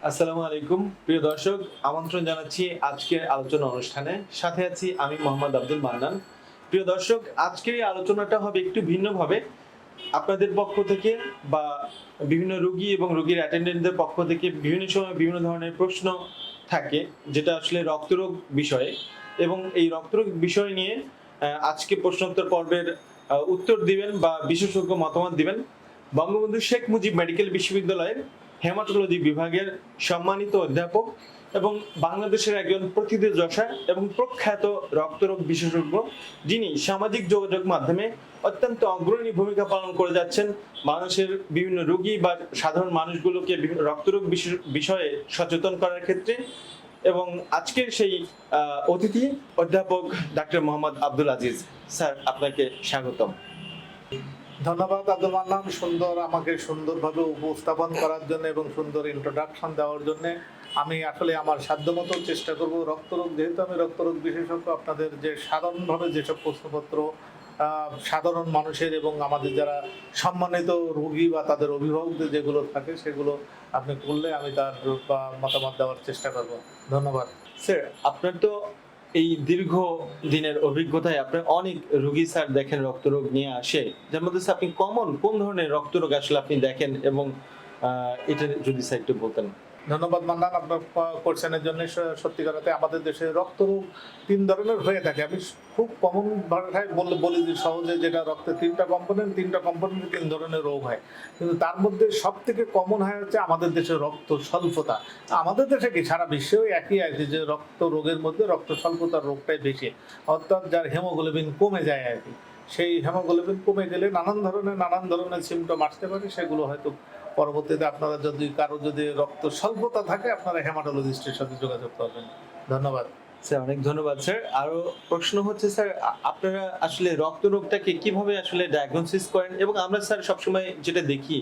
আসসালামু আলাইকুম প্রিয় দর্শক, আমন্ত্রণ জানাচ্ছি আজকের আলোচনা অনুষ্ঠানে। সাথে আছি আমি মোহাম্মদ আব্দুল মান্নান। প্রিয় দর্শক, আজকের এই আলোচনাটা হবে একটু ভিন্নভাবে। আপনাদের পক্ষ থেকে বা বিভিন্ন রোগী এবং রোগীর অ্যাটেন্ডেন্টদের পক্ষ থেকে বিভিন্ন সময় বিভিন্ন ধরনের প্রশ্ন থাকে, যেটা আসলে রক্তরোগ বিষয়ে। এবং এই রক্তরোগ বিষয় নিয়ে আজকে প্রশ্নোত্তর পর্বের উত্তর দিবেন বা বিশেষজ্ঞ মতামত দিবেন বঙ্গবন্ধু শেখ মুজিব মেডিকেল বিশ্ববিদ্যালয়ের হেমাটোলজি বিভাগের সম্মানিত অধ্যাপক এবং বাংলাদেশের একজন প্রথিতযশা এবং প্রখ্যাত রক্তরোগ বিশেষজ্ঞ, যিনি সামাজিক যোগাযোগ মাধ্যমে অত্যন্ত অগ্রণী ভূমিকা পালন করে যাচ্ছেন মানুষের বিভিন্ন রোগী বা সাধারণ মানুষগুলোকে বিভিন্ন রক্তরোগ বিষয়ে সচেতন করার ক্ষেত্রে। এবং আজকের সেই অতিথি অধ্যাপক ডাক্তার মোহাম্মদ আব্দুল আজিজ স্যার, আপনাকে স্বাগতম। ধন্যবাদ আব্দুল মান্নান, আমাকে সুন্দরভাবে উপস্থাপন করার জন্য এবং সুন্দর ইন্ট্রোডাকশন দেওয়ার জন্য। আমি আসলে আমার সাধ্যমতো চেষ্টা করব রক্তরোগ, যেহেতু আমি রক্তরোগ বিশেষজ্ঞ, আপনাদের যে সাধারণভাবে যেসব প্রশ্নপত্র সাধারণ মানুষের এবং আমাদের যারা সম্মানিত রোগী বা তাদের অভিভাবকদের যেগুলো থাকে সেগুলো আপনি করলে আমি তার মতামত দেওয়ার চেষ্টা করব। ধন্যবাদ স্যার। আপনার তো এই দীর্ঘ দিনের অভিজ্ঞতায় আপনার অনেক রোগী স্যার দেখেন রক্তরোগ নিয়ে আসে, যার মধ্যে আপনি কমন কোন ধরনের রক্তরোগ আসলে আপনি দেখেন, এবং এটা যদি স্যার একটু বলতেন। ধন্যবাদ মান্নান আপনার কোশ্চেনের জন্য। সত্যিকারাতে আমাদের দেশে রক্তরোগ তিন ধরনের হয়ে থাকে। আমি খুব কমন ভাষায় বলি যে সহজে, যেটা রক্তের তিনটা কম্পোনেন্টে তিন ধরনের রোগ হয়, কিন্তু তার মধ্যে সব থেকে কমন হয় হচ্ছে আমাদের দেশে রক্ত স্বল্পতা। আমাদের দেশে কি সারা বিশ্বেও একই আছে যে রক্ত রোগের মধ্যে রক্ত স্বল্পতার রোগটাই বেশি, অর্থাৎ যার হিমোগ্লোবিন কমে যায় আর কি। সেই হিমোগ্লোবিন কমে গেলে নানান ধরনের সিমটম আসতে পারে। সেগুলো হয়তো পরবর্তীতে আপনারা যদি রক্ত স্বল্পতা থাকে, আপনারা হেমাটোলজিস্টের সাথে যোগাযোগ করবেন। ধন্যবাদ স্যার, অনেক ধন্যবাদ স্যার। আরো প্রশ্ন হচ্ছে স্যার, আপনারা আসলে রক্তরোগটাকে কিভাবে আসলে ডায়াগনোসিস করেন? এবং আমরা স্যার সবসময় যেটা দেখি,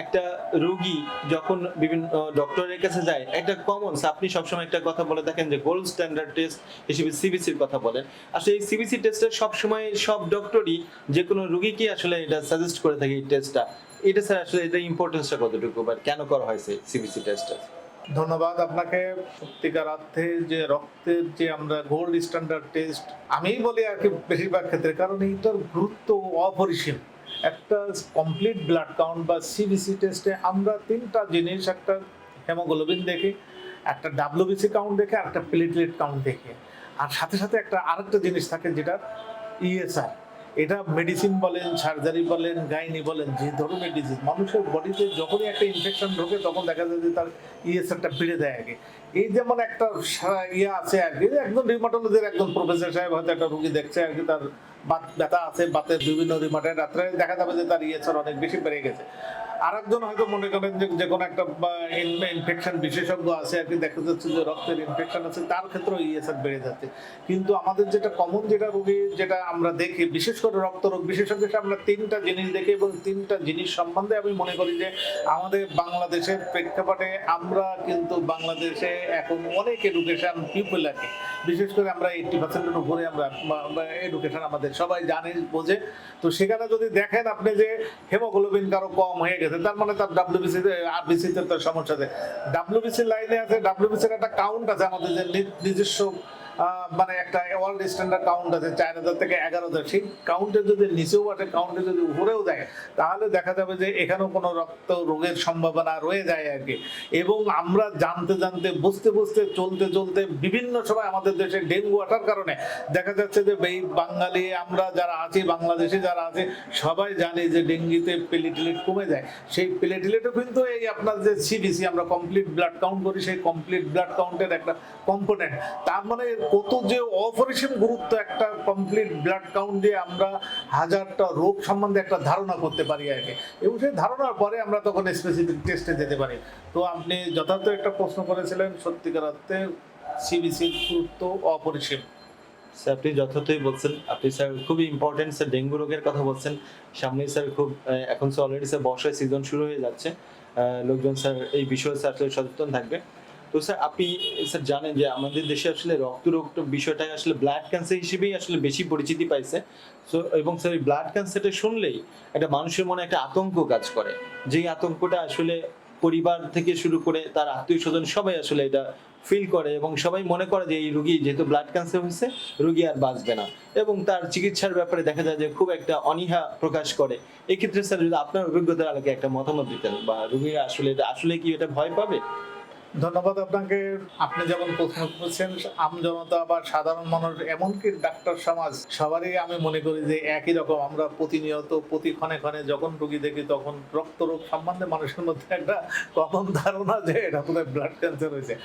একটা রোগী যখন বিভিন্ন ডক্টরের কাছে যায়, একটা কমন, আপনি সবসময় একটা কথা বলে থাকেন যে গোল্ড স্ট্যান্ডার্ড টেস্ট হিসেবে সিবিসির কথা বলেন। আসলে এই সিবিসি টেস্টের সবসময় সব ডক্টরই যে কোনো রোগীকে আসলে এটা সাজেস্ট করে থাকে এই টেস্টটা। এটা স্যার আসলে এটা ইম্পর্টেন্সটা কতটুকু বা কেন করা হয়েছে সিবিসি টেস্টটা? ধন্যবাদ আপনাকে। সত্যিকার অর্থে যে রক্তের যে আমরা গোল্ড স্ট্যান্ডার্ড টেস্ট আমি বলি আর কি বেশিরভাগ ক্ষেত্রে, কারণ এইটার গুরুত্ব অপরিসীম। একটা কমপ্লিট ব্লাড কাউন্ট বা সিবিসি টেস্টে আমরা তিনটা জিনিস, একটা হেমোগ্লোবিন দেখি, একটা ডাব্লিউবিসি কাউন্ট দেখে, আর একটা প্লেটলেট কাউন্ট দেখে, আর সাথে সাথে আরেকটা জিনিস থাকে যেটা ইএসআর। এটা মেডিসিন বলেন, সার্জারি বলেন, গাইনি বলেন, যে ধরনের ডিজিজ, মানুষের বডিতে যখনই একটা ইনফেকশন ঢোকে তখন দেখা যায় যে তার ইএসআরটা বেড়ে দেয় আগে। এই যেমন একটা আছে আর কি, একজন রিউমাটোলজির একজন প্রফেসর সাহেব হয়তো একটা রোগী দেখছে আর কি, তার বাত ব্যথা আছে, বাতের বিভিন্ন রিমাটের, রাত্রে দেখা যাবে যে তার ইএসআর অনেক বেশি বেড়ে গেছে। আরেকজন হয়তো মনে করেন যে কোনো একটা ইনফেকশন বিশেষজ্ঞ আছে আর কি, দেখা যাচ্ছে যে রক্তের ইনফেকশন আছে, তার ক্ষেত্রেও ইএসআর বেড়ে যাচ্ছে। কিন্তু আমাদের যেটা কমন যেটা রোগী যেটা আমরা দেখি, বিশেষ করে রক্তরোগ বিশেষজ্ঞ, আমরা তিনটা জিনিস দেখি, এবং তিনটা জিনিস সম্বন্ধে আমি মনে করি যে আমাদের বাংলাদেশের প্রেক্ষাপটে আমরা কিন্তু বাংলাদেশে এখন অনেক এডুকেশন পিপল আছে। বিশেষ করে আমরা 80%-এর উপরে আমরা এডুকেশন আমাদের সবাই জানে বোঝে। তো সেখানে যদি দেখেন আপনি যে হেমোগ্লোবিন কারো কম হয়ে গেছে, তার মানে তার ডাব্লিউবিসি আরবিসিতে তার সমস্যা আছে। ডাব্লিউবিসি লাইনে আছে, ডাব্লিউবিসির একটা কাউন্ট আছে আমাদের যে নিজস্ব মানে একটা ওয়ার্ল্ড স্ট্যান্ডার্ড কাউন্ট আছে 4000 থেকে 11000। সেই কাউন্টের যদি নিচেও আসে, কাউন্টে যদি উপরেও যায়, তাহলে দেখা যাবে যে এখানেও কোনো রক্ত রোগের সম্ভাবনা রয়ে যায় আর কি। এবং আমরা জানতে বুঝতে চলতে বিভিন্ন সময় আমাদের দেশে ডেঙ্গু আসার কারণে দেখা যাচ্ছে যে এই বাঙালি আমরা যারা আছি, বাংলাদেশে যারা আছে, সবাই জানি যে ডেঙ্গুতে প্লেটলেট কমে যায়। সেই প্লেটলেটও কিন্তু এই আপনার যে সিবিসি আমরা কমপ্লিট ব্লাড কাউন্ট করি, সেই কমপ্লিট ব্লাড কাউন্টের একটা কম্পোনেন্ট। তার মানে কত যে অপরিসীম গুরুত্ব একটা কমপ্লিট ব্লাড কাউন্ট দিয়ে আমরা হাজারটা রোগ সম্বন্ধে একটা ধারণা করতে পারি আর কি, এবং সেই ধারণার পরে আমরা তখন স্পেসিফিক টেস্টে যেতে পারি। তো আপনি যথার্থ একটা প্রশ্ন করেছিলেন, সত্যিকার অর্থে সিবিসির গুরুত্ব অপরিসীম। স্যার, আপনি যথার্থই বলছেন। আপনি স্যার খুবই ইম্পর্টেন্ট স্যার ডেঙ্গু রোগের কথা বলছেন। সামনে স্যার খুব এখন স্যার অলরেডি স্যার বর্ষার সিজন শুরু হয়ে যাচ্ছে, লোকজন স্যার এই বিষয়ে স্যার সচেতন থাকবে। তো স্যার, আপনি স্যার জানেন যে আমাদের দেশে আসলে রক্তরোগ বিষয়টা আসলে ব্লাড ক্যান্সার হিসেবেই আসলে বেশি পরিচিতি পাইছে। সো এবং স্যার এই ব্লাড ক্যান্সারটা শুনলেই একটা মানুষের মনে একটা আতঙ্ক কাজ করে, যেই আতঙ্কটা আসলে পরিবার থেকে শুরু করে তার আত্মীয় স্বজন সবাই আসলে এটা ফিল করে এবং সবাই মনে করে যে এই রোগী যেহেতু ব্লাড ক্যান্সার হয়েছে রোগী আর বাঁচবে না, এবং তার চিকিৎসার ব্যাপারে দেখা যায় যে খুব একটা অনীহা প্রকাশ করে। এক্ষেত্রে স্যার যদি আপনার অভিজ্ঞতার আলোকে একটা মতামত দিতেন, বা রোগীরা আসলে কি এটা ভয় পাবে? ধন্যবাদ আপনাকে। আপনি যেমন প্রশ্ন করেছেন, আমজনতা বা সাধারণ মানুষ, এমনকি ডাক্তার সমাজ, সবারই আমি মনে করি যে একই রকম। আমরা প্রতিনিয়ত প্রতি ক্ষণে ক্ষণে যখন রোগী দেখি তখন রক্তরোগ সম্বন্ধে মানুষের মধ্যে একটা কমন ধারণা যে এটা বোধহয় ব্লাড ক্যান্সার হয়েছে।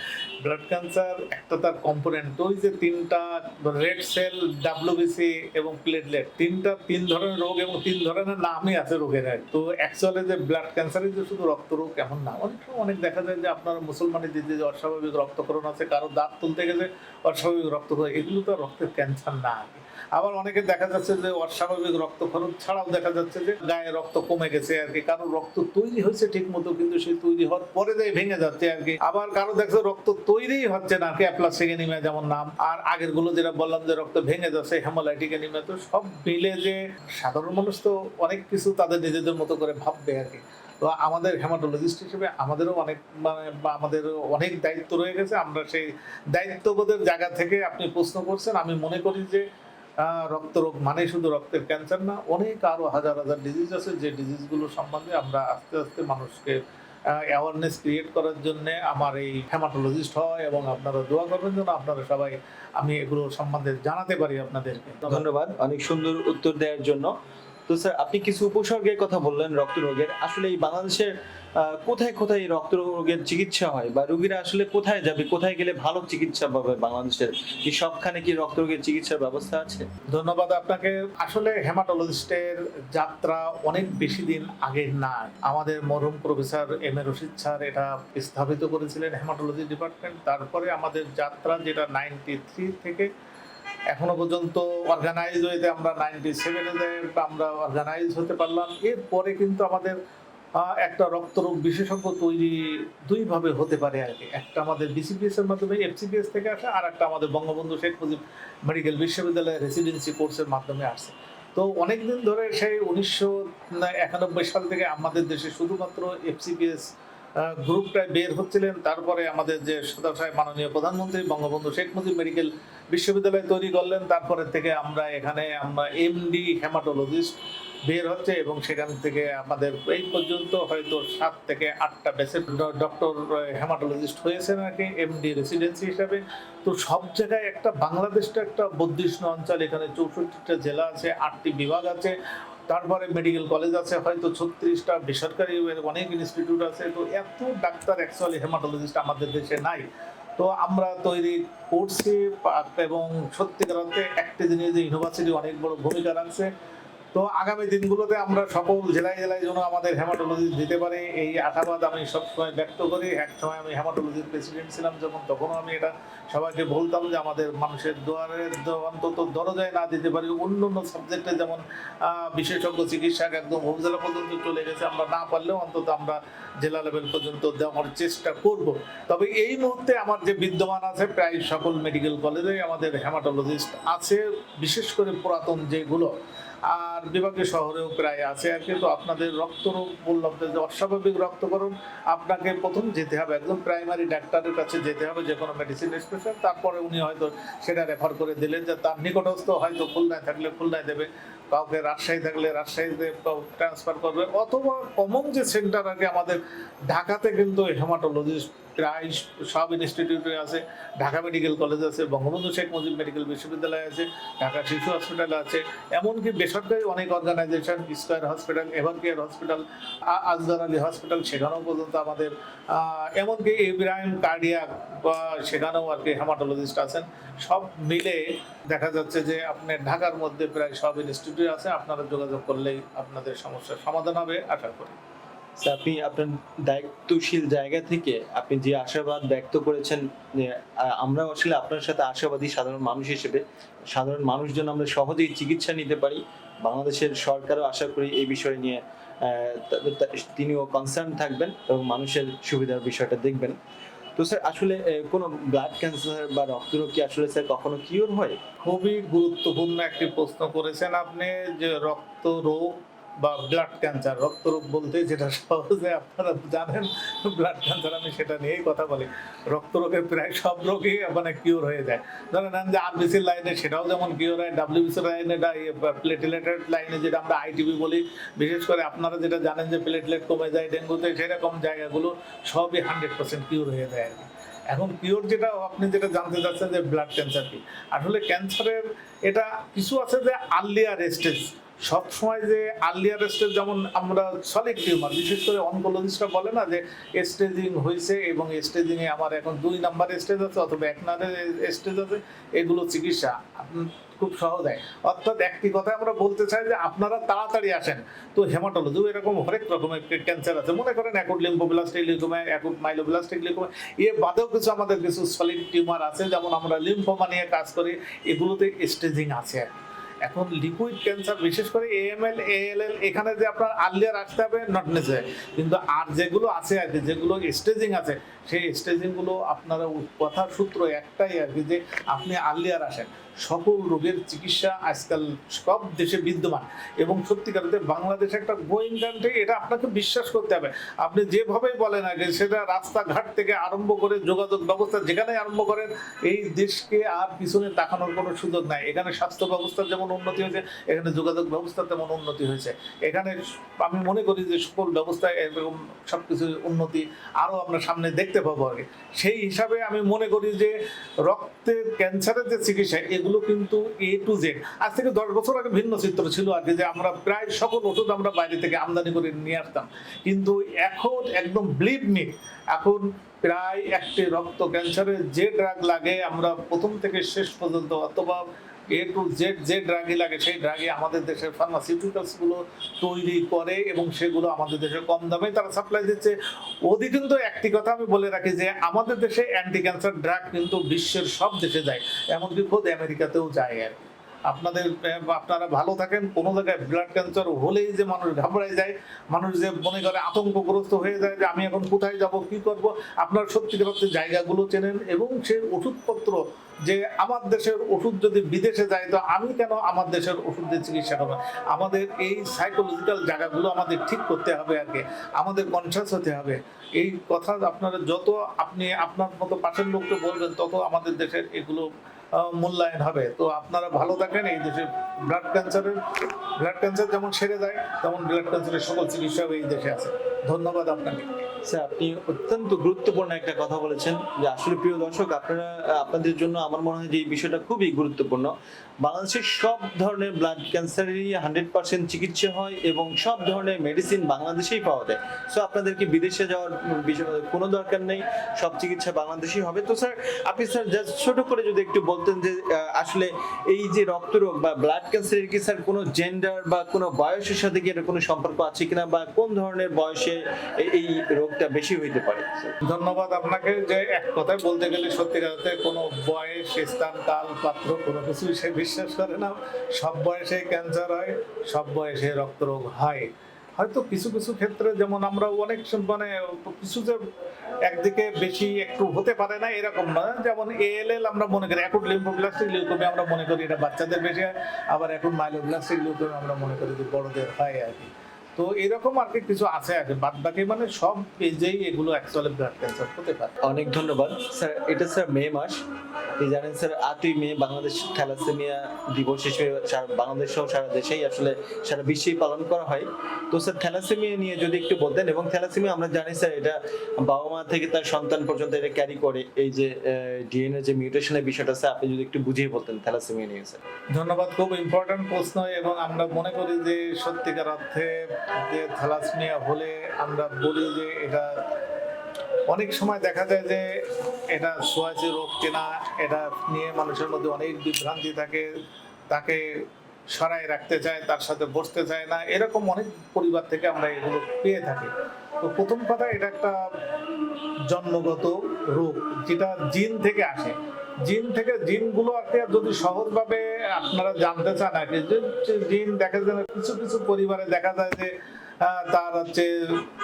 ব্লাড ক্যান্সার একটা তার কম্পোনেন্ট, ওই যে তিনটা রেড সেল, ডাব্লিউবিসি এবং প্লেটলেট, তিন ধরনের রোগ এবং তিন ধরনের নামই আছে রোগের। তো অ্যাকচুয়ালি যে ব্লাড ক্যান্সারই যে শুধু রক্তরোগ এমন না। অনেক দেখা যায় যে আপনার মুসলমান যে অস্বাভাবিক রক্তক্ষরণ আছে, কারো দাঁত তুলতে গেলে অস্বাভাবিক রক্তক্ষরণ, এগুলো তো রক্তের ক্যান্সার না। আবার অনেকে দেখা যাচ্ছে যে অস্বাভাবিক রক্তক্ষরণ ছাড়াও দেখা যাচ্ছে যে গায়ে রক্ত কমে গেছে আর কি, কারো রক্ত তৈরি হয়েছে ঠিক মতো কিন্তু সেই তৈরি হওয়ার পরে যাই ভেঙে যাচ্ছে আর কি। আবার কারো দেখছে রক্ত তৈরি হচ্ছে না, অ্যাপ্লাস্টিক অ্যানিমিয়া যেমন নাম, আর আগের গুলো যেটা বললাম যে রক্ত ভেঙে যাচ্ছে হেমোলাইটিক অ্যানিমিয়া। তো সব মিলে যে সাধারণ মানুষ তো অনেক কিছু তাদের নিজেদের মতো করে ভাববে আর কি। তো আমাদের হেমাটোলজিস্ট হিসেবে আমাদেরও অনেক দায়িত্ব রয়ে গেছে। আমরা সেই দায়িত্ববোধের জায়গা থেকে আপনি প্রশ্ন করছেন, আমি মনে করি যে রক্তরোগ মানে শুধু রক্তের ক্যান্সার না, অনেক আরো হাজার হাজার ডিজিজ আছে যে ডিজিজগুলো সম্বন্ধে আমরা আস্তে আস্তে মানুষকে অ্যাওয়ারনেস ক্রিয়েট করার জন্য আমার এই হেমাটোলজিস্ট হয়, এবং আপনারা দোয়া করবেন যেন আপনারা সবাই আমি এগুলো সম্বন্ধে জানাতে পারি আপনাদেরকে। ধন্যবাদ অনেক সুন্দর উত্তর দেওয়ার জন্য। তো স্যার আপনি কিছু উপসর্গের কথা বললেন রক্ত রোগের, আসলে এই বাংলাদেশের কোথায় কোথায় এই রক্ত রোগের চিকিৎসা হয়, বা রোগীরা আসলে কোথায় যাবে, কোথায় গেলে ভালো চিকিৎসা পাবে? বাংলাদেশের কি সবখানে কি রক্ত রোগের চিকিৎসার ব্যবস্থা আছে? ধন্যবাদ আপনাকে। আসলে হেমাটোলজিস্টের যাত্রা অনেক বেশি দিন আগের না। আমাদের মরহুম professor M A Rashid sir এটা স্থাপিত করেছিলেন হেমাটোলজি ডিপার্টমেন্ট। তারপরে আমাদের যাত্রা যেটা 93 থেকে এখনো পর্যন্ত অর্গানাইজ হইতে আমরা 97-এ আমরা অর্গানাইজ হতে পারলাম। এরপরে কিন্তু আমাদের একটা রক্তরোগ বিশেষজ্ঞ তৈরি দুইভাবে হতে পারে আর কি। একটা আমাদের বিসিপিএস এর মাধ্যমে, এফসিপিএস থেকে আসে, আর একটা আমাদের বঙ্গবন্ধু শেখ মুজিব মেডিকেল বিশ্ববিদ্যালয়ের রেসিডেন্সি কোর্সের মাধ্যমে আসছে। তো অনেকদিন ধরে সেই 1991 সাল থেকে আমাদের দেশে শুধুমাত্র এফসিপিএস গ্রুপটায় বের হচ্ছিলেন। তারপরে আমাদের যে সদাশয় মাননীয় প্রধানমন্ত্রী বঙ্গবন্ধু শেখ মুজিব মেডিকেল বিশ্ববিদ্যালয় তৈরি করলেন, তারপরে থেকে আমরা এমডি হেমাটোলজিস্ট বের হচ্ছে, এবং সেখান থেকে আমাদের এই পর্যন্ত হয়তো 7 থেকে 8টা বেসের ডক্টর হেমাটোলজিস্ট হয়েছেন আর কি এমডি রেসিডেন্সি হিসাবে। তো সব জায়গায় একটা বাংলাদেশটা একটা বর্ধিষ্ণু অঞ্চল, এখানে 64টা জেলা আছে, 8টি বিভাগ আছে, তারপরে মেডিকেল কলেজ আছে, হয়তো 36টা বেসরকারি অনেক ইনস্টিটিউট আছে। তো এত ডাক্তার অ্যাকচুয়ালি হেমাটোলজিস্ট আমাদের দেশে নাই। তো আমরা তৈরি করছি, এবং সত্যিকার অর্থে একটা জিনিস যে ইউনিভার্সিটি অনেক বড় ভূমিকা রাখছে। তো আগামী দিনগুলোতে আমরা সকল জেলায় জেলায় যেন আমাদের হেমাটোলজি দিতে পারে, এই আশাবাদ আমি সবসময় ব্যক্ত করি। এক সময় আমি হেমাটোলজির প্রেসিডেন্ট ছিলাম যখন, তখনও আমি এটা সবাইকে বলতাম যে আমাদের মানুষের অন্তত দরজায় না দিতে পারি। অন্য অন্য সাবজেক্টে যেমন বিশেষজ্ঞ চিকিৎসক একদম উপজেলা পর্যন্ত চলে গেছে, আমরা না পারলেও অন্তত আমরা জেলা লেভেল পর্যন্ত দেওয়ার চেষ্টা করব। তবে এই মুহূর্তে আমার যে বিদ্যমান আছে প্রায় সকল মেডিকেল কলেজে আমাদের হেমাটোলজিস্ট আছে, বিশেষ করে পুরাতন যেগুলো, আর বিভাগীয় শহরেও প্রায় আছে আর কি। তো আপনাদের রক্তরোগ বললাম যে অস্বাভাবিক রক্তক্ষরণ, আপনাকে প্রথম যেতে হবে একদম প্রাইমারি ডাক্তারের কাছে যেতে হবে, যে কোনো মেডিসিন স্পেশাল। তারপরে উনি হয়তো সেটা রেফার করে দিলেন, যে তার নিকটস্থ হয়তো খুলনায় থাকলে খুলনায় দেবে, কাউকে রাজশাহী থাকলে রাজশাহীতে ট্রান্সফার করবে, অথবা কমন যে সেন্টার আর কি আমাদের ঢাকাতে কিন্তু হেমাটোলজিস্ট প্রায় সব ইনস্টিটিউটে আছে। ঢাকা মেডিকেল কলেজ আছে, বঙ্গবন্ধু শেখ মুজিব মেডিকেল বিশ্ববিদ্যালয় আছে, ঢাকা শিশু হসপিটাল আছে, এমনকি বেসরকারি অনেক organization, Square hospital, Evercare hospital, Azdar Ali hospital, সেখানেও পর্যন্ত আমাদের, এমনকি ইব্রাহিম কার্ডিয়াক বা সেখানেও আর কি হেমাটোলজিস্ট আছেন। সব মিলে দেখা যাচ্ছে যে আপনার ঢাকার মধ্যে প্রায় সব ইনস্টিটিউট আছে। আপনারা যোগাযোগ করলেই আপনাদের সমস্যার সমাধান হবে আশা করি। আপনি আপনার দায়িত্বশীল জায়গা থেকে আপনি যে আশাবাদ ব্যক্ত করেছেন, যে আমরা আসলে আপনার সাথে আশাবাদী সাধারণ মানুষ হিসেবে, সাধারণ মানুষ যেন আমরা সহজেই চিকিৎসা নিতে পারি। বাংলাদেশের সরকারও আশা করি এই বিষয় নিয়ে তিনিও কনসার্ন থাকবেন এবং মানুষের সুবিধার বিষয়টা দেখবেন। তো স্যার আসলে কোনো ব্লাড ক্যান্সার বা রক্তরোগ কি আসলে স্যার কখনো কিওর হয়? খুবই গুরুত্বপূর্ণ একটি প্রশ্ন করেছেন আপনি, যে রক্ত রোগ বা ব্লাড ক্যান্সার, রক্তরোগ বলতে যেটা সহজে আপনারা জানেন ব্লাড ক্যান্সার, আমি সেটা নিয়েই কথা বলি। রক্তরোগের প্রায় সব রোগই মানে কিওর হয়ে যায়। ধরে নেন যে আরবিসির লাইনে সেটাও যেমন কিওর হয়, ডাব্লিউবিসির লাইনে, প্লেটলেটের লাইনে যেটা আমরা আইটিবি বলি, বিশেষ করে আপনারা যেটা জানেন যে প্লেটলেট কমে যায় ডেঙ্গুতে, সেরকম জায়গাগুলো সবই 100% কিওর হয়ে যায় আর কি। এখন কিওর যেটা আপনি যেটা জানতে চাচ্ছেন যে ব্লাড ক্যান্সার কি, আসলে ক্যান্সারের এটা কিছু আছে যে আর্লিয়ার স্টেজ, সবসময় যে আর্লিয়ার স্টেজ, যেমন আমরা সলিড টিউমার, বিশেষ করে অনকোলজিস্টরা বলে না যে স্টেজিং হয়েছে এবং স্টেজিং এ আমার এখন 2 নাম্বার স্টেজ আছে অথবা 1 নাম্বার স্টেজ আছে, এগুলো চিকিৎসা খুব সহজ হয়। অর্থাৎ একটি কথা আমরা বলতে চাই যে আপনারা তাড়াতাড়ি আসেন। তো হেমাটোলজি এরকম হরেক রকমের ক্যান্সার আছে, মনে করেন acute lymphoblastic leukemia, acute myeloblastic leukemia, এ বাদেও কিছু আমাদের কিছু সলিড টিউমার আছে, যেমন আমরা লিম্ফোমা নিয়ে কাজ করি, এগুলোতে স্টেজিং আছে। এখন লিকুইড ক্যান্সার, বিশেষ করে এএমএল এএলএল, এখানে যে আপনার আর্লিয়ার আসতে হবে নট নেসেসারি, কিন্তু আর যেগুলো আছে আর কি, যেগুলো স্টেজিং আছে, সেই স্টেজিংগুলো আপনারা কথার সূত্র একটাই আর কি, যে আপনি আর্লিয়ার আসেন। সকল রোগের চিকিৎসা আজকাল সব দেশে বিদ্যমান, এবং সত্যিকারতে বাংলাদেশ একটা গোয়িং কান্ট্রি, এটা আপনাকে বিশ্বাস করতে হবে। আপনি যেভাবেই বলেন আগে, সেটা রাস্তাঘাট থেকে আরম্ভ করে যোগাযোগ ব্যবস্থা যেখানে আরম্ভ করেন, এই দেশকে আর পিছনে তাকানোর কোনো সুযোগ নাই। এখানে স্বাস্থ্য ব্যবস্থার যেমন উন্নতি হয়েছে, এখানে যোগাযোগ ব্যবস্থার তেমন উন্নতি হয়েছে। এখানে আমি মনে করি যে সকল ব্যবস্থায় এরকম সবকিছু উন্নতি আরও আমরা সামনে দেখতে পাবো আগে। সেই হিসাবে আমি মনে করি যে রক্তের ক্যান্সারের যে চিকিৎসা, এগুলো কিন্তু A to Z, আজ থেকে 10 বছর আগে ভিন্ন চিত্র ছিল আর কি, যে আমরা প্রায় সকল ওষুধ আমরা বাইরে থেকে আমদানি করে নিয়ে আসতাম। কিন্তু এখন একদম বিলিভ মি, এখন প্রায় একটি রক্ত ক্যান্সারের যে ড্রাগ লাগে, আমরা প্রথম থেকে শেষ পর্যন্ত অথবা A to Z যে ড্রাগই লাগে, সেই ড্রাগই আমাদের দেশের ফার্মাসিউটিক্যালস গুলো তৈরি করে, এবং সেগুলো আমাদের দেশে কম দামে তারা সাপ্লাই দিচ্ছে। ওদি কিন্তু একটি কথা আমি বলে রাখি যে আমাদের দেশে অ্যান্টি ক্যান্সার ড্রাগ কিন্তু বিশ্বের সব দেশে যায়, এমনকি খোদ আমেরিকাতেও যায় আর কি। আপনারা ভালো থাকেন। কোনো জায়গায় ব্লাড ক্যান্সার হলেই যে মানুষ ঘাবড়ায় যায়, মানুষ যে মনে করে আতঙ্কগ্রস্ত হয়ে যায় যে আমি এখন কোথায় যাব, কি করব, আপনার সত্যিকার অর্থে জায়গাগুলো চেনেন, এবং সেই ওষুধপত্র, যে আমার দেশের ওষুধ যদি বিদেশে যায়, তো আমি কেন আমার দেশের ওষুধ দিয়ে চিকিৎসা করবো? আমাদের এই সাইকোলজিক্যাল জায়গাগুলো আমাদের ঠিক করতে হবে আর কি, আমাদের কনসিয়াস হতে হবে। এই কথা আপনারা যত আপনি আপনার মতো পাশের লোককে বলবেন, তত আমাদের দেশের এগুলো মূল্যায়ন হবে। তো আপনারা ভালো থাকেন। এই দেশে ব্লাড ক্যান্সার যেমন সেরে যায়, তেমন ব্লাড ক্যান্সারের সকল চিকিৎসাও এই দেশে আছে। ধন্যবাদ আপনাকে। স্যার, আপনি অত্যন্ত গুরুত্বপূর্ণ একটা কথা বলেছেন, যে আসলে প্রিয় দর্শক, আপনাদের জন্য আমার মনে হয় যে এই বিষয়টা খুবই গুরুত্বপূর্ণ। বাংলাদেশের সব ধরনের ব্লাড ক্যান্সারেরই 100% চিকিৎসা হয়, এবং সব ধরনের মেডিসিন বাংলাদেশেই পাওয়া যায়। সো আপনাদেরকে বিদেশে যাওয়ার বিষয় কোনো দরকার নেই, সব চিকিৎসা বাংলাদেশেই হবে। তো স্যার, আপনি স্যার জাস্ট ছোট করে যদি একটু বলতেন যে আসলে এই যে রক্তরোগ বা ব্লাড ক্যান্সারের কি স্যার কোনো জেন্ডার বা কোনো বয়সের সাথে কি এর কোনো সম্পর্ক আছে কিনা, বা কোন ধরনের বয়সে এই রোগটা বেশি হইতে পারে? ধন্যবাদ আপনাকে। যে এক কথায় বলতে গেলে সত্যিকারতে কোনো বয়স, স্থান, কাল, পাত্র কোনো কিছুই সে বিশ্বাস করে না। সব বয়সে ক্যান্সার হয়, সব বয়সে রক্তরোগ হয়। হয়তো কিছু কিছু ক্ষেত্রে, যেমন আমরা অনেক মানে কিছু যে একদিকে বেশি একটু হতে পারে না এরকম না, যেমন এএলএল আমরা মনে করি, অ্যাকুট লিম্ফোব্লাস্টিক লিউকেমিয়া আমরা মনে করি এটা বাচ্চাদের বেশি হয়, আবার অ্যাকুট মাইলোব্লাস্টিক লিউকেমিয়া আমরা মনে করি যে বড়দের হয় আর কি। তো এরকম আর কি কিছু আছে আর কি, বাদ বাকি মানে সব এজেই এগুলো অ্যাকচুয়ালি ব্লাড ক্যান্সার হতে পারে। অনেক ধন্যবাদ স্যার। এটা স্যার মে মাস, আপনি জানেন স্যার 8ই মে বাংলাদেশ থ্যালাসেমিয়া দিবস হিসেবে বাংলাদেশ সহ সারা দেশেই আসলে সারা বিশ্বেই পালন করা হয়। তো স্যার, থ্যালাসেমিয়া নিয়ে যদি একটু বলতেন, এবং থ্যালাসেমিয়া আমরা জানি স্যার এটা বাবা মা থেকে তার সন্তান পর্যন্ত এটা ক্যারি করে, এই যে ডিএনএ যে মিউটেশনের বিষয়টা স্যার আপনি যদি একটু বুঝিয়ে বলতেন থ্যালাসেমিয়া নিয়ে স্যার। ধন্যবাদ, খুব ইম্পর্টেন্ট প্রশ্ন। এবং আমরা মনে করি যে সত্যিকার অর্থে যে থ্যালাসেমিয়া হলে আমরা বলি যে এটা অনেক সময় দেখা যায় যে এটা ছোঁয়াচে রোগ কিনা, এটা নিয়ে মানুষের মধ্যে অনেক বিভ্রান্তি থাকে, তাকে সরাই রাখতে চায়, তার সাথে বসতে চায় না, এরকম অনেক পরিবার থেকে আমরা এগুলো পেয়ে থাকি। তো প্রথম কথা, এটা একটা জন্মগত রোগ, যেটা জিন থেকে আসে। জিনগুলো আর কি যদি সহজভাবে আপনারা জানতে চান আর কি, যে জিন দেখা যায় কিছু কিছু পরিবারে দেখা যায় যে তার হচ্ছে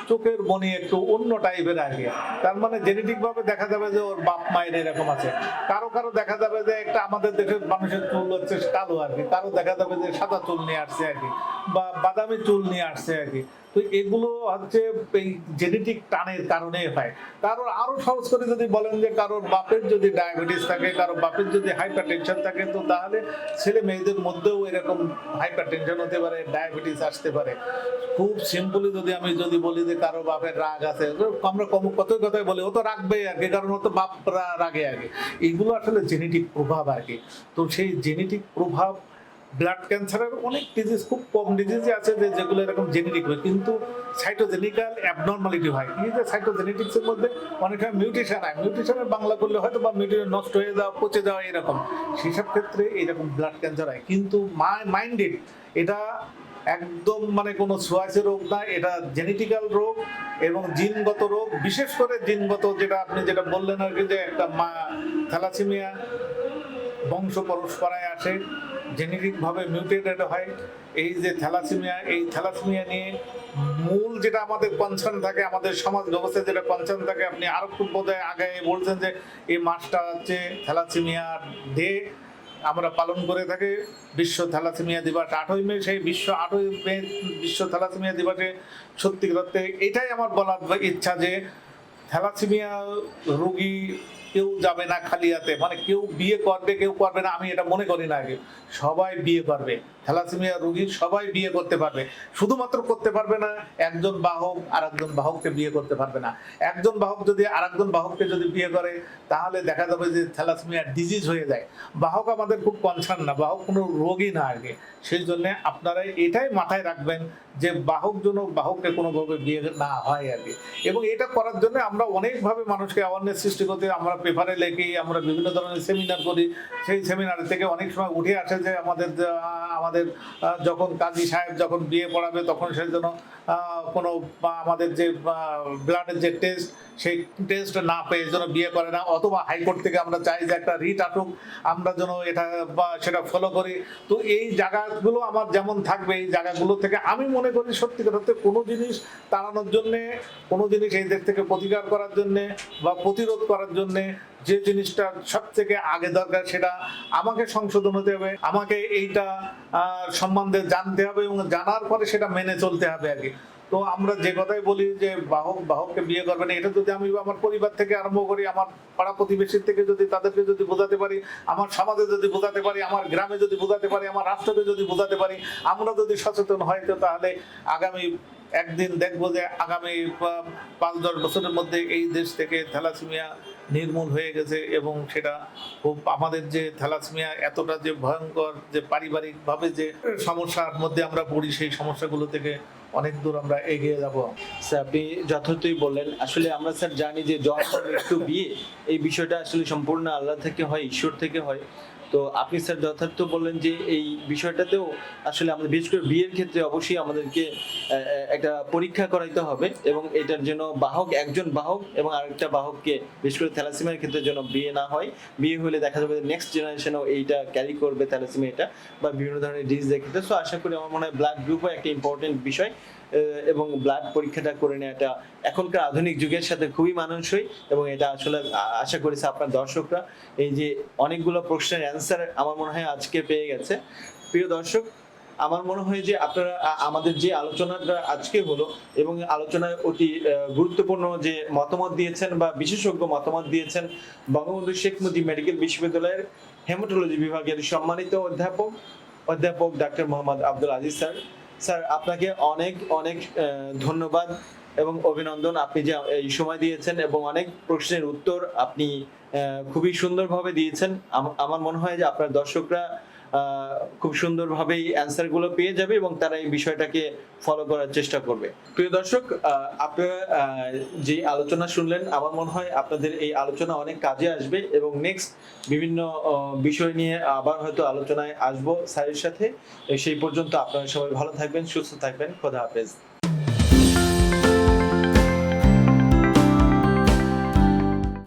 চোখের মনি একটু অন্য টাইপের আগে, তার মানে জেনেটিক ভাবে দেখা যাবে যে ওর বাপ মায়ের এরকম আছে। কারো কারো দেখা যাবে যে একটা আমাদের দেশের মানুষের চুল হচ্ছে কালো আর কি, কারো দেখা যাবে যে সাদা চুল নিয়ে আসছে আর কি, বা বাদামি চুল নিয়ে আসছে আর কি। তো এগুলো হচ্ছে এই জেনেটিক টানের কারণে হয়। কারোর আরো সহজ করে যদি বলেন যে কারোর বাপের যদি ডায়াবেটিস থাকে, কারোর বাপের যদি হাইপার টেনশন থাকে, তো তাহলে ছেলে মেয়েদের মধ্যেও এরকম হাইপার টেনশন হতে পারে, ডায়াবেটিস আসতে পারে। খুব সিম্পলি যদি বলি যে কারো বাপের রাগ আছে, আমরা কতই কথাই বলি ও তো রাখবেই আর কি, কারণ ও তো বাপ রাগে আগে। এইগুলো আসলে জেনেটিক প্রভাব আর কি। তো সেই জেনেটিক প্রভাব, ব্লাড ক্যান্সারের অনেক ডিজিজ, খুব কম ডিজিজ আছে যে যেগুলো এরকম জেনেটিক হয়, কিন্তু সাইটোজেনিক্যাল অ্যাবনর্মালিটি হয়। এই যে সাইটোজেনেটিক্স এর মধ্যে অনেক সময় মিউটেশন হয়, মিউটেশনের বাংলা করলে হয়তো বা মিউটেশন নষ্ট হয়ে যাওয়া, পচে যাওয়া, এরকম সেসব ক্ষেত্রে এরকম ব্লাড ক্যান্সার হয়। কিন্তু মাইন্ডেড এটা একদম মানে কোনো ছোঁয়াচে রোগ না, এটা জেনেটিক্যাল রোগ এবং জিনগত রোগ। বিশেষ করে জিনগত, যেটা আপনি যেটা বললেন আর কি, যে একটা থ্যালাসেমিয়া বংশ পরস্পরায় আসে, জেনেটিক ভাবে মিউটেটেড হয়। এই যে থ্যালাসেমিয়া, এই থ্যালাসেমিয়া নিয়ে মূল যেটা আমাদের কনসার্ন থাকে, আমাদের সমাজ ব্যবস্থায় যেটা কনসার্ন থাকে, আপনি আরো খুব বোধহয় আগে বলছেন যে এই মাসটা হচ্ছে থ্যালাসেমিয়া ডে আমরা পালন করে থাকি, বিশ্ব থ্যালাসেমিয়া দিবস 8ই মে। সেই 8ই মে বিশ্ব থ্যালাসেমিয়া দিবসে সত্যিকার অর্থে এটাই আমার বলার ইচ্ছা যে থ্যালাসেমিয়া রোগী কেউ যাবে না খালি হাতে, মানে কেউ বিয়ে করবে কেউ করবে না আমি এটা মনে করি না। আগে সবাই বিয়ে করবে, থ্যালাসেমিয়া রোগী সবাই বিয়ে করতে পারবে। শুধুমাত্র করতে পারবে না একজন বাহক আর একজন বাহককে বিয়ে করতে পারবে না। একজন বাহক যদি আর একজন বাহককে যদি বিয়ে করে, তাহলে দেখা যাবে যে থ্যালাসেমিয়া ডিজিজ হয়ে যায়। বাহক আমাদের খুব কনসার্ন না, বাহক কোনো রোগই না আগে। সেই জন্য আপনারা এটাই মাথায় রাখবেন যে বাহক যেন বাহককে কোনোভাবে বিয়ে না হয় আর কি। এবং এটা করার জন্য আমরা অনেকভাবে মানুষকে অ্যাওয়ারনেস সৃষ্টি করতে, আমরা পেপারে লেখি, আমরা বিভিন্ন ধরনের সেমিনার করি। সেই সেমিনার থেকে অনেক সময় উঠে আসে যে আমাদের যখন কাজী সাহেব যখন বিয়ে পড়াবে, তখন সে যেন কোনো আমাদের যে ব্লাডের যে টেস্ট, সেই টেস্ট না পেয়ে যেন বিয়ে করে না। অথবা হাইকোর্ট থেকে আমরা চাই যে একটা রিট আসুক, আমরা যেন এটা বা সেটা ফলো করি। তো এই জায়গাগুলো আমার যেমন থাকবে, এই জায়গাগুলো থেকে আমি মনে করি সত্যিকার অর্থে কোনো জিনিস তাড়ানোর জন্যে, কোনো জিনিস এই দিক থেকে প্রতিকার করার জন্যে বা প্রতিরোধ করার জন্যে যে জিনিসটা সব থেকে আগে দরকার, সেটা আমাকে সংশোধন হতে হবে, আমাকে এইটা সম্বন্ধে জানতে হবে এবং জানার পরে সেটা মেনে চলতে হবে আর কি। তো আমরা যে কথাই বলি যে বাহককে বিয়ে করবে না, এটা যদি আমি আমার পরিবার থেকে আরম্ভ করি, আমার পাড়া প্রতিবেশীর থেকে যদি তাদেরকে যদি বোঝাতে পারি, আমার সমাজে যদি বোঝাতে পারি, আমার গ্রামে যদি বোঝাতে পারি, আমার রাষ্ট্রকে যদি বোঝাতে পারি, আমরা যদি সচেতন হই, তো তাহলে আগামী একদিন দেখবো যে আগামী 5-10 বছরের মধ্যে এই দেশ থেকে থ্যালাসেমিয়া নির্মূল হয়ে গেছে। এবং সেটা খুব আমাদের যে থ্যালাসেমিয়া এতটা যে ভয়ঙ্কর, যে পারিবারিকভাবে যে সমস্যার মধ্যে আমরা পড়ি, সেই সমস্যাগুলো থেকে অনেক দূর আমরা এগিয়ে যাব। স্যার আপনি যথার্থই বললেন। আসলে আমরা স্যার জানি যে জন্ম মৃত্যু বিয়ে এই বিষয়টা আসলে সম্পূর্ণ আল্লাহ থেকে হয়, ঈশ্বর থেকে হয়। তো আপনি স্যার যথার্থ বললেন যে এই বিষয়টাতেও আসলে আমাদের বিশেষ করে বিয়ের ক্ষেত্রে অবশ্যই আমাদেরকে একটা পরীক্ষা করাইতে হবে, এবং এটার জন্য একজন বাহক এবং আরেকটা বাহককে, বিশেষ করে থ্যালাসেমিয়ার ক্ষেত্রে যেন বিয়ে না হয়। বিয়ে হলে দেখা যাবে নেক্সট জেনারেশনও এইটা ক্যারি করবে থ্যালাসেমিয়াটা বা বিভিন্ন ধরনের ডিজিজের ক্ষেত্রে। সো আশা করি, আমার মনে হয় ব্লাড গ্রুপও একটা ইম্পর্টেন্ট বিষয়, এবং ব্লাড পরীক্ষাটা করে নেওয়াটা এখনকার আধুনিক যুগের সাথে খুবই মানানসই। এবং এটা আসলে আশা করি আপনার দর্শকরা এই যে অনেকগুলো প্রশ্নের অ্যান্সার আমার মনে হয় আজকে পেয়ে গেছে। প্রিয় দর্শক, আমার মনে হয় যে আপনারা আমাদের যে আলোচনাটা আজকে হলো, এবং আলোচনায় অতি গুরুত্বপূর্ণ যে মতামত দিয়েছেন বা বিশেষজ্ঞ মতামত দিয়েছেন বঙ্গবন্ধু শেখ মুজিব মেডিকেল বিশ্ববিদ্যালয়ের হেমাটোলজি বিভাগের সম্মানিত অধ্যাপক doctor Mohammad Abdul Aziz sir. Sir আপনাকে অনেক অনেক ধন্যবাদ এবং অভিনন্দন। আপনি যে এই সময় দিয়েছেন এবং অনেক প্রশ্নের উত্তর আপনি খুবই সুন্দরভাবে দিয়েছেন। আমার মনে হয় যে আপনার দর্শকরা খুব সুন্দরভাবেই অ্যান্সারগুলো পেয়ে যাবে এবং তারা এই বিষয়টাকে ফলো করার চেষ্টা করবে। প্রিয় দর্শক, আপনারা যে আলোচনা শুনলেন, আমার মনে হয় আপনাদের এই আলোচনা অনেক কাজে আসবে এবং নেক্সট বিভিন্ন বিষয় নিয়ে আবার হয়তো আলোচনায় আসবো স্যারের সাথে। সেই পর্যন্ত আপনারা সবাই ভালো থাকবেন, সুস্থ থাকবেন। খোদা হাফেজ।